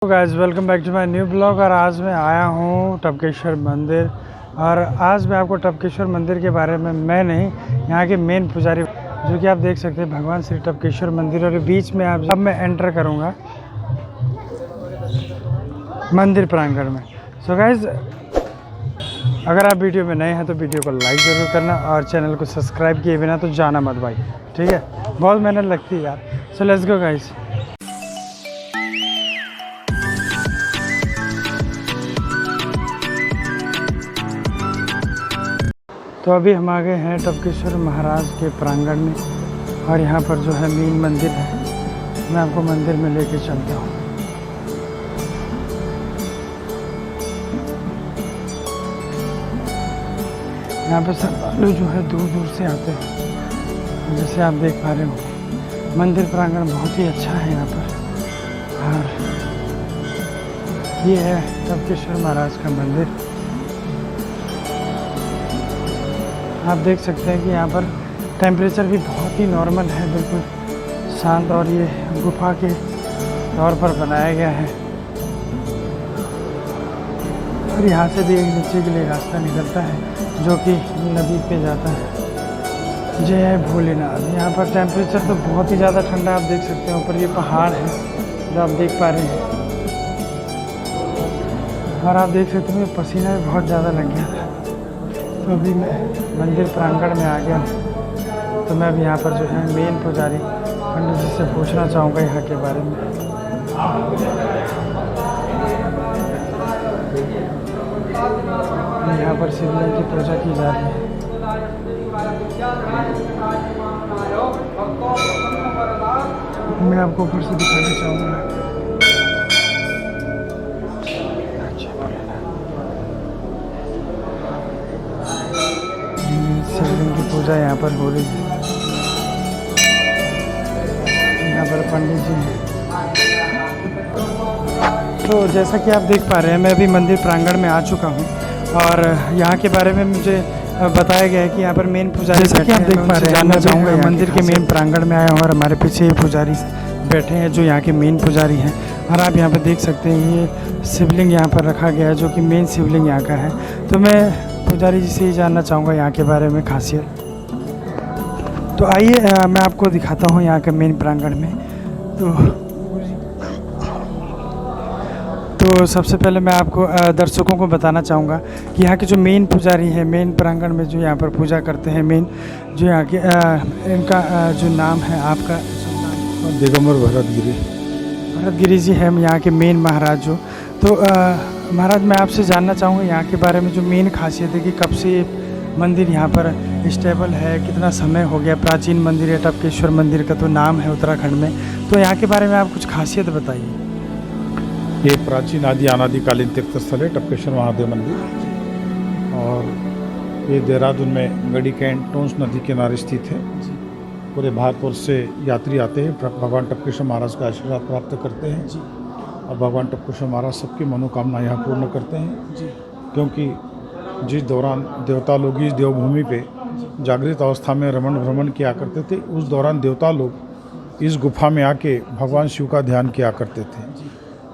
Guys welcome back to my new blog. और आज मैं आया हूँ टपकेश्वर मंदिर। और आज मैं आपको टपकेश्वर मंदिर के बारे में यहाँ के मेन पुजारी जो कि आप देख सकते हैं भगवान श्री टपकेश्वर मंदिर। और बीच में अब मैं एंटर करूँगा मंदिर प्रांगण में। सो गाइस अगर आप वीडियो में नए हैं तो वीडियो को लाइक ज़रूर करना और चैनल को सब्सक्राइब किए बिना तो जाना मत भाई, ठीक है। बहुत मेहनत लगती है यार। So let's go guys. तो अभी हम आ गए हैं टपकेश्वर महाराज के प्रांगण में और यहाँ पर जो है मेन मंदिर है। मैं आपको मंदिर में लेके चलता हूँ। यहाँ पे श्रद्धालु जो है दूर दूर से आते हैं, जैसे आप देख पा रहे हो। मंदिर प्रांगण बहुत ही अच्छा है यहाँ पर। और ये है टपकेश्वर महाराज का मंदिर। आप देख सकते हैं कि यहाँ पर टेम्परेचर भी बहुत ही नॉर्मल है, बिल्कुल शांत। और ये गुफा के तौर पर बनाया गया है। और यहाँ से भी एक नीचे के लिए रास्ता निकलता है जो कि नदी पे जाता है। जय है भोलेनाथ। यहाँ पर टेम्परेचर तो बहुत ही ज़्यादा ठंडा, आप देख सकते हैं। ऊपर ये पहाड़ है जो आप देख पा रहे हैं। और आप देख सकते हैं पसीना भी बहुत ज़्यादा लग गया था। तो अभी मैं मंदिर प्रांगण में आ गया हूँ। तो मैं अभी यहाँ पर जो है मेन पुजारी पंडित जी से पूछना चाहूँगा यहाँ के बारे में। यहाँ पर शिवलिंग की पूजा की जा रही है। मैं आपको ऊपर से दिखाना चाहूँगा। शिवलिंग की पूजा यहाँ पर हो रही है। यहाँ पर पंडित जी हैं। तो जैसा कि आप देख पा रहे हैं मैं अभी मंदिर प्रांगण में आ चुका हूँ। और यहाँ के बारे में मुझे बताया गया है कि यहाँ पर मेन पुजारी जैसा कि आप देख पा रहे हैं। जानना चाहूँगा मंदिर के मेन प्रांगण में आया हूँ और हमारे पीछे ये पुजारी बैठे हैं जो यहाँ के मेन पुजारी हैं। और आप यहाँ पर देख सकते हैं ये शिवलिंग यहाँ पर रखा गया है जो कि मेन शिवलिंग यहाँ का है। तो मैं पुजारी जी से ही जानना चाहूँगा यहाँ के बारे में खासियत। तो आइए मैं आपको दिखाता हूँ यहाँ के मेन प्रांगण में। तो सबसे पहले मैं आपको दर्शकों को बताना चाहूँगा कि यहाँ के जो मेन पुजारी हैं मेन प्रांगण में जो यहाँ पर पूजा करते हैं, मेन जो यहाँ के इनका जो नाम है, आपका दिगंबर भरतगिरी जी है यहाँ के मेन महाराज जो। तो महाराज मैं आपसे जानना चाहूँगा यहाँ के बारे में जो मेन खासियत है कि कब से ये मंदिर यहाँ पर स्टेबल है, कितना समय हो गया। प्राचीन मंदिर है टपकेश्वर मंदिर का तो नाम है उत्तराखंड में। तो यहाँ के बारे में आप कुछ खासियत बताइए। ये प्राचीन आदि अनादिकालीन तीर्थस्थल है टपकेश्वर महादेव मंदिर। और ये देहरादून में गढ़ी कैंट टोंस नदी किनारे स्थित है। पूरे भारतवर्ष से यात्री आते हैं, भगवान टपकेश्वर महाराज का आशीर्वाद प्राप्त करते हैं। और भगवान टपकेश्वर महाराज सबकी मनोकामना यहाँ पूर्ण करते हैं। क्योंकि जिस दौरान देवता लोग इस देवभूमि पे जागृत अवस्था में रमण भ्रमण किया करते थे, उस दौरान देवता लोग इस गुफा में आके भगवान शिव का ध्यान किया करते थे।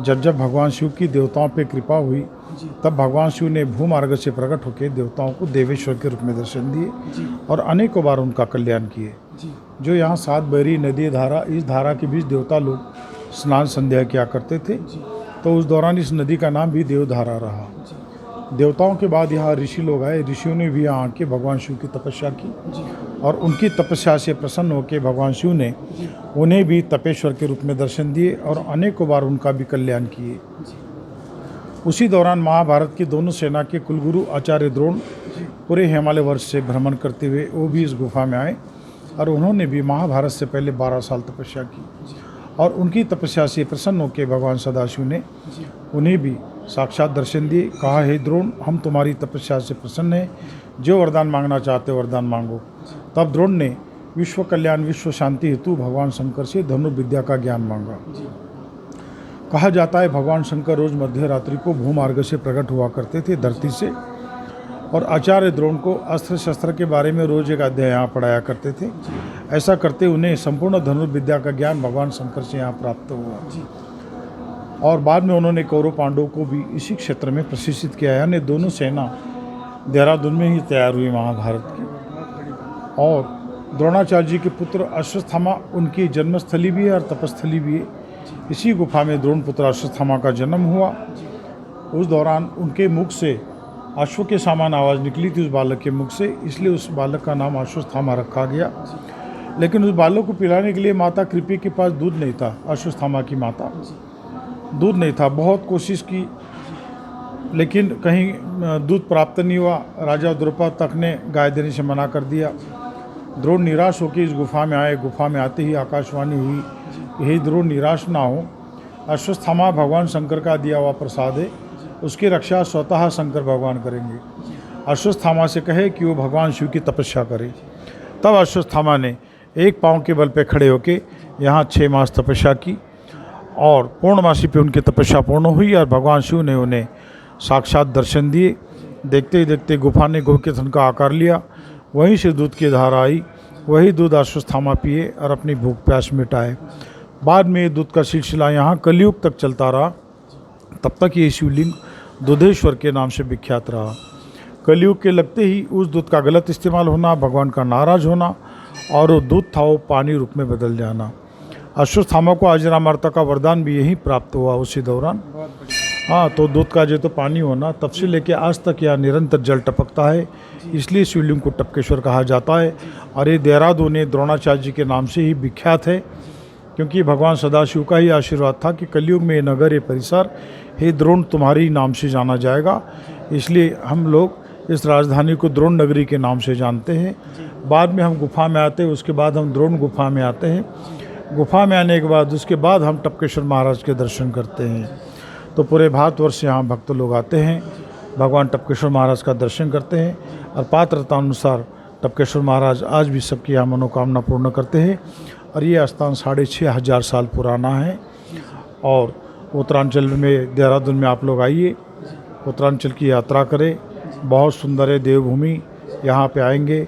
जब भगवान शिव की देवताओं पे कृपा हुई तब भगवान शिव ने भूमार्ग से प्रकट होकर देवताओं को देवेश्वर के रूप में दर्शन दिए और अनेकों बार उनका कल्याण किए। जो यहाँ 7 बहरी नदी धारा, इस धारा के बीच देवता लोग स्नान संध्या किया करते थे। तो उस दौरान इस नदी का नाम भी देवधारा रहा। देवताओं के बाद यहाँ ऋषि लोग आए। ऋषियों ने भी यहाँ आके भगवान शिव की तपस्या की और उनकी तपस्या से प्रसन्न होकर भगवान शिव ने उन्हें भी तपेश्वर के रूप में दर्शन दिए और अनेकों बार उनका भी कल्याण किए। उसी दौरान महाभारत की दोनों सेना के कुलगुरु आचार्य द्रोण पूरे हिमालय वर्ष से भ्रमण करते हुए वो भी इस गुफा में आए और उन्होंने भी महाभारत से पहले 12 साल तपस्या की। और उनकी तपस्या से प्रसन्न होकर भगवान सदाशिव ने उन्हें भी साक्षात दर्शन दिए। कहा, हे द्रोण, हम तुम्हारी तपस्या से प्रसन्न हैं, जो वरदान मांगना चाहते हो वरदान मांगो। तब द्रोण ने विश्व कल्याण विश्व शांति हेतु भगवान शंकर से धनुर्विद्या का ज्ञान मांगा। कहा जाता है भगवान शंकर रोज मध्य रात्रि को भूमार्ग से प्रकट हुआ करते थे धरती से। और आचार्य द्रोण को अस्त्र शस्त्र के बारे में रोज एक अध्याय यहाँ पढ़ाया करते थे। ऐसा करते उन्हें संपूर्ण धनुर्विद्या का ज्ञान भगवान शंकर से यहाँ प्राप्त हुआ। और बाद में उन्होंने कौरव पांडवों को भी इसी क्षेत्र में प्रशिक्षित किया, यानी दोनों सेना देहरादून में ही तैयार हुई महाभारत की। और द्रोणाचार्य जी के पुत्र अश्वत्थामा उनकी जन्मस्थली भी है और तपस्थली भी है। इसी गुफा में द्रोण पुत्र अश्वत्थामा का जन्म हुआ। उस दौरान उनके मुख से अश्व के समान आवाज़ निकली थी उस बालक के मुख से, इसलिए उस बालक का नाम अश्वत्थामा रखा गया। लेकिन उस बालक को पिलाने के लिए माता कृपी के पास दूध नहीं था। अश्वत्थामा की माता दूध नहीं था, बहुत कोशिश की लेकिन कहीं दूध प्राप्त नहीं हुआ। राजा द्रुपद तक ने गाय देने से मना कर दिया। द्रोण निराश होकर इस गुफा में आए। गुफा में आते ही आकाशवाणी हुई, यही द्रोण निराश ना हो, अश्वत्थामा भगवान शंकर का दिया हुआ प्रसाद है, उसकी रक्षा स्वतः शंकर भगवान करेंगे। अश्वत्थामा से कहे कि वो भगवान शिव की तपस्या करे। तब अश्वत्थामा ने एक पांव के बल पे खड़े होकर यहाँ 6 मास तपस्या की और पूर्णमासी पे उनकी तपस्या पूर्ण हुई और भगवान शिव ने उन्हें साक्षात दर्शन दिए। देखते ही देखते गुफा ने गौ के थन का आकार लिया, वहीं से दूध की धारा आई, वही दूध अश्वत्थामा पिए और अपनी भूख प्यास मिटाए। बाद में ये दूध का सिलसिला यहाँ कलयुग तक चलता रहा। तब तक ये शिवलिंग दूधेश्वर के नाम से विख्यात रहा। कलयुग के लगते ही उस दूध का गलत इस्तेमाल होना, भगवान का नाराज होना और वो दूध था वो पानी रूप में बदल जाना। अश्वत्थामा को अजरामरता का वरदान भी यही प्राप्त हुआ उसी दौरान। हाँ, तो दूध का जो तो पानी होना, तब से लेके आज तक यहाँ निरंतर जल टपकता है, इसलिए शिवलिंग को टपकेश्वर कहा जाता है। और ये देहरादून द्रोणाचार्य जी के नाम से ही विख्यात है, क्योंकि भगवान सदाशिव का ही आशीर्वाद था कि कलयुग में ये नगर, ये परिसर, हे द्रोण तुम्हारी नाम से जाना जाएगा। इसलिए हम लोग इस राजधानी को द्रोण नगरी के नाम से जानते हैं। बाद में हम गुफा में आते हैं, उसके बाद हम द्रोण गुफा में आते हैं। गुफा में आने के बाद उसके बाद हम टपकेश्वर महाराज के दर्शन करते हैं। तो पूरे भारतवर्ष से यहाँ भक्त लोग आते हैं, भगवान टपकेश्वर महाराज का दर्शन करते हैं और पात्रता अनुसार टपकेश्वर महाराज आज भी सबकी यहाँ मनोकामना पूर्ण करते हैं। और ये स्थान 6500 साल पुराना है। और उत्तरांचल में देहरादून में आप लोग आइए, उत्तरांचल की यात्रा करें, बहुत सुंदर है देवभूमि। यहाँ पे आएंगे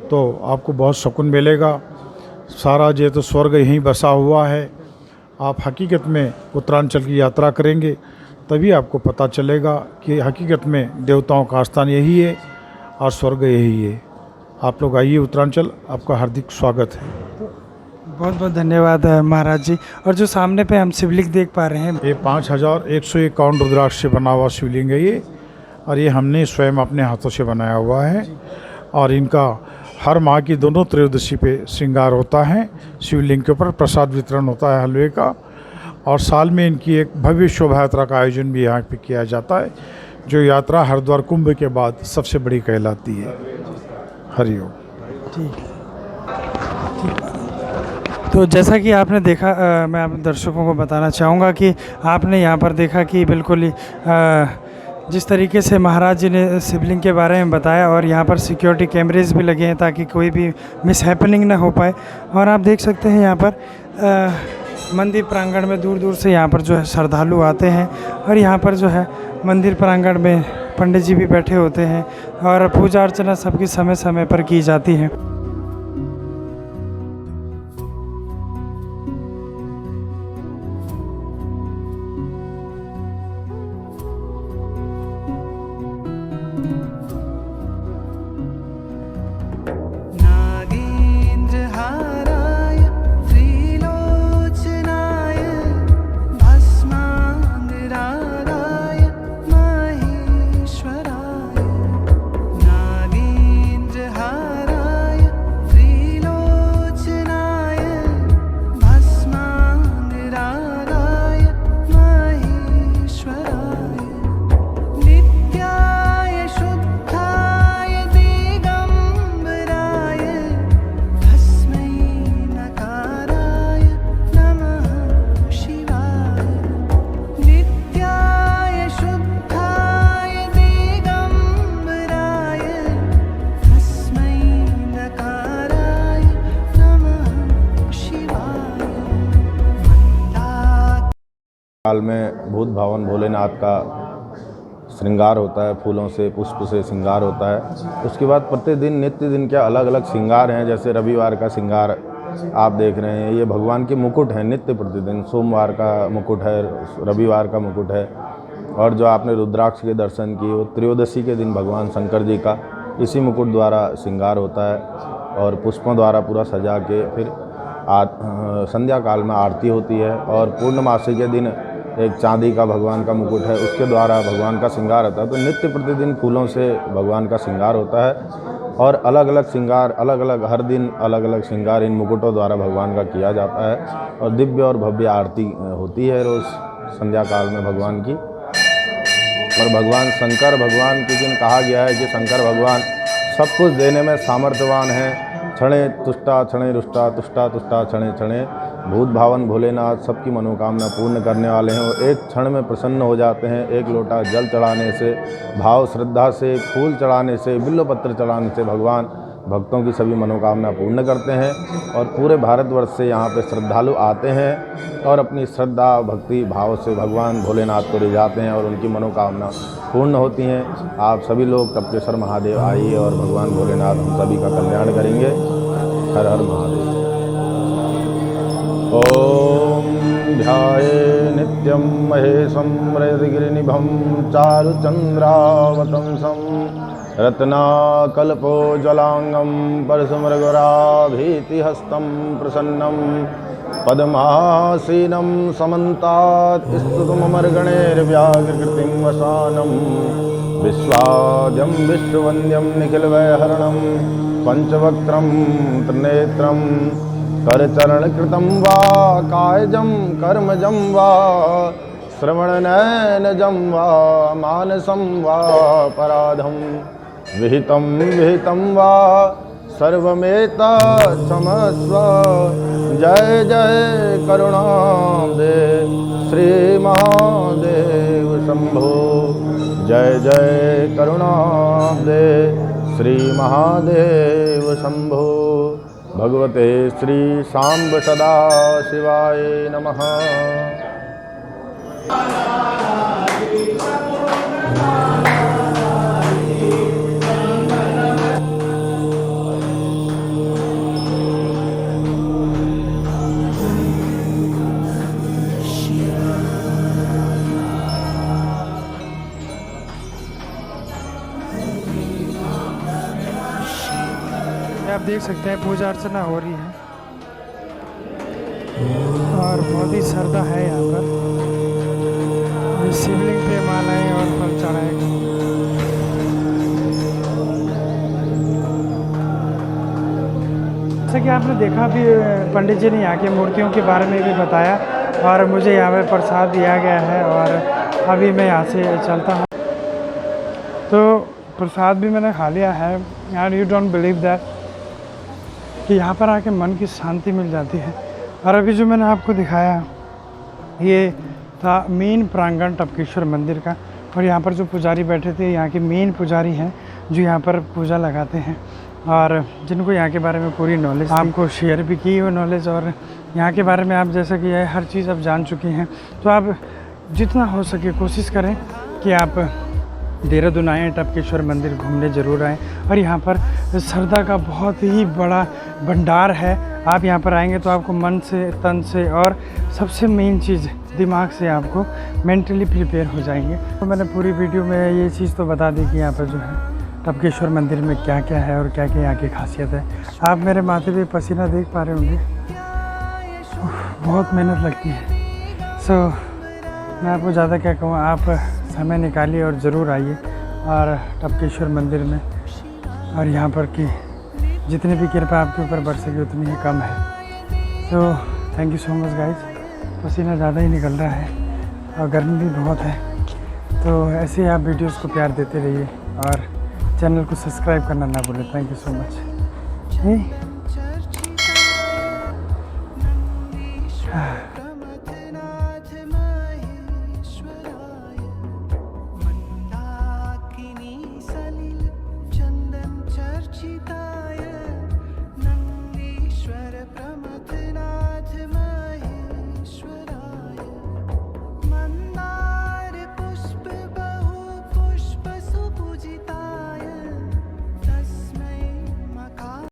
तो आपको बहुत सुकून मिलेगा। सारा जो तो स्वर्ग यहीं बसा हुआ है। आप हकीकत में उत्तरांचल की यात्रा करेंगे तभी आपको पता चलेगा कि हकीकत में देवताओं का स्थान यही है और स्वर्ग यही है। आप लोग आइए उत्तरांचल, आपका हार्दिक स्वागत है। बहुत बहुत धन्यवाद महाराज जी। और जो सामने पे हम शिवलिंग देख पा रहे हैं, ये 5151 रुद्राक्ष से बना हुआ शिवलिंग है ये, और ये हमने स्वयं अपने हाथों से बनाया हुआ है। और इनका हर माह की दोनों त्रयोदशी पे श्रृंगार होता है। शिवलिंग के ऊपर प्रसाद वितरण होता है हलवे का। और साल में इनकी एक भव्य शोभा यात्रा का आयोजन भी यहाँ पे किया जाता है, जो यात्रा हरिद्वार कुंभ के बाद सबसे बड़ी कहलाती है। हरिओम। ठीक। तो जैसा कि आपने देखा, मैं आप दर्शकों को बताना चाहूँगा कि आपने यहाँ पर देखा कि बिल्कुल ही जिस तरीके से महाराज जी ने शिवलिंग के बारे में बताया, और यहाँ पर सिक्योरिटी कैमरेज भी लगे हैं ताकि कोई भी मिस हैपनिंग ना हो पाए। और आप देख सकते हैं यहाँ पर मंदिर प्रांगण में दूर दूर से यहाँ पर जो है श्रद्धालु आते हैं। और यहाँ पर जो है मंदिर प्रांगण में पंडित जी भी बैठे होते हैं और पूजा अर्चना सबकी समय समय पर की जाती है। काल में भूत भवन भोलेनाथ का श्रृंगार होता है, फूलों से पुष्प से श्रृंगार होता है। उसके बाद प्रतिदिन नित्य दिन के अलग अलग श्रृंगार हैं। जैसे रविवार का श्रृंगार आप देख रहे हैं, ये भगवान के मुकुट हैं नित्य प्रतिदिन। सोमवार का मुकुट है, रविवार का मुकुट है, और जो आपने रुद्राक्ष के दर्शन किए वो त्रयोदशी के दिन भगवान शंकर जी का इसी मुकुट द्वारा श्रृंगार होता है, और पुष्पों द्वारा पूरा सजा के फिर संध्या काल में आरती होती है। और पूर्णमासी के दिन एक चांदी का भगवान का मुकुट है, उसके द्वारा भगवान का श्रृंगार होता है। तो नित्य प्रतिदिन फूलों से भगवान का श्रृंगार होता है, और अलग अलग श्रृंगार, अलग अलग हर दिन अलग अलग श्रृंगार इन मुकुटों द्वारा भगवान का किया जाता है। और दिव्य और भव्य आरती होती है रोज़ संध्या काल में भगवान की। और भगवान शंकर भगवान के दिन कहा गया है कि शंकर भगवान सब कुछ देने में सामर्थ्यवान हैं। क्षणे तुष्टा क्षणे रुष्टा, तुष्टा तुष्टा क्षणे क्षणे। भूत भावन भोलेनाथ सबकी मनोकामना पूर्ण करने वाले हैं। वो एक क्षण में प्रसन्न हो जाते हैं। एक लोटा जल चढ़ाने से, भाव श्रद्धा से, फूल चढ़ाने से, बिल्वपत्र चढ़ाने से भगवान भक्तों की सभी मनोकामना पूर्ण करते हैं। और पूरे भारतवर्ष से यहाँ पे श्रद्धालु आते हैं और अपनी श्रद्धा भक्ति भाव से भगवान भोलेनाथ को रिझाते हैं, और उनकी मनोकामना पूर्ण होती हैं। आप सभी लोग टपकेश्वर महादेव आइए, और भगवान भोलेनाथ हम सभी का कल्याण करेंगे। हर हर महादेव। ओम ध्याये नित्यं महेशं रजतगिरिनिभं चारुचन्द्रावतंसं रत्नाकल्पोज्ज्वलांगं परशुमृगराभीतिहस्तं प्रसन्नं पद्मासीनं समन्तात् स्तुतममर्गणैर्व्याघ्रकृतिं वसानं विश्वाद्यं विश्ववन्द्यं निखिलवैहरणं पंचवक्त्रं त्रिनेत्रं करचरणकृतं वा कायजं कर्मजं वा श्रवणनयनजं वा मानसं वा पराधं विहितं वा सर्वमेतत्क्षमस्व। जय जय करुणाब्धे श्री महादेव शंभो। जय जय करुणाब्धे श्री महादेव शंभो। भगवते श्री सांब सदा शिवाय नमः। आप देख सकते हैं पूजा अर्चना हो रही है, और बहुत ही श्रद्धा है यहाँ पर। शिवलिंग पे मालाएं और फल चढ़ाए गए। जैसे कि आपने देखा भी, पंडित जी ने यहाँ की मूर्तियों के बारे में भी बताया, और मुझे यहाँ पे प्रसाद दिया गया है। और अभी मैं यहाँ से चलता हूँ। तो प्रसाद भी मैंने खा लिया है यार। यू डोंट बिलीव दैट कि यहाँ पर आके मन की शांति मिल जाती है। और अभी जो मैंने आपको दिखाया, ये था मेन प्रांगण टपकेश्वर मंदिर का। और यहाँ पर जो पुजारी बैठे थे, यहाँ के मेन पुजारी हैं जो यहाँ पर पूजा लगाते हैं, और जिनको यहाँ के बारे में पूरी नॉलेज, आपको शेयर भी की वो नॉलेज। और यहाँ के बारे में आप जैसा कि हर चीज़ आप जान चुके हैं, तो आप जितना हो सके कोशिश करें कि आप देहरादून आएँ, टपकेश्वर मंदिर घूमने ज़रूर आएँ। और यहाँ पर श्रद्धा का बहुत ही बड़ा भंडार है। आप यहाँ पर आएंगे तो आपको मन से, तन से, और सबसे मेन चीज़ दिमाग से आपको मेंटली प्रिपेयर हो जाएंगे। तो मैंने पूरी वीडियो में ये चीज़ तो बता दी कि यहाँ पर जो है टपकेश्वर मंदिर में क्या क्या है और क्या क्या यहाँ की खासियत है। आप मेरे माथे पे पसीना देख पा रहे होंगे, बहुत मेहनत लगती है। सो मैं आपको ज़्यादा क्या कहूँ, आप समय निकालिए और ज़रूर आइए और टपकेश्वर मंदिर में। और यहाँ पर की जितनी भी कृपा आपके ऊपर बरस सके उतनी ही कम है। तो thank you so much guys. पसीना ज़्यादा ही निकल रहा है और गर्मी भी बहुत है। तो ऐसे ही आप वीडियोस को प्यार देते रहिए और चैनल को सब्सक्राइब करना ना भूलें। Thank you so much.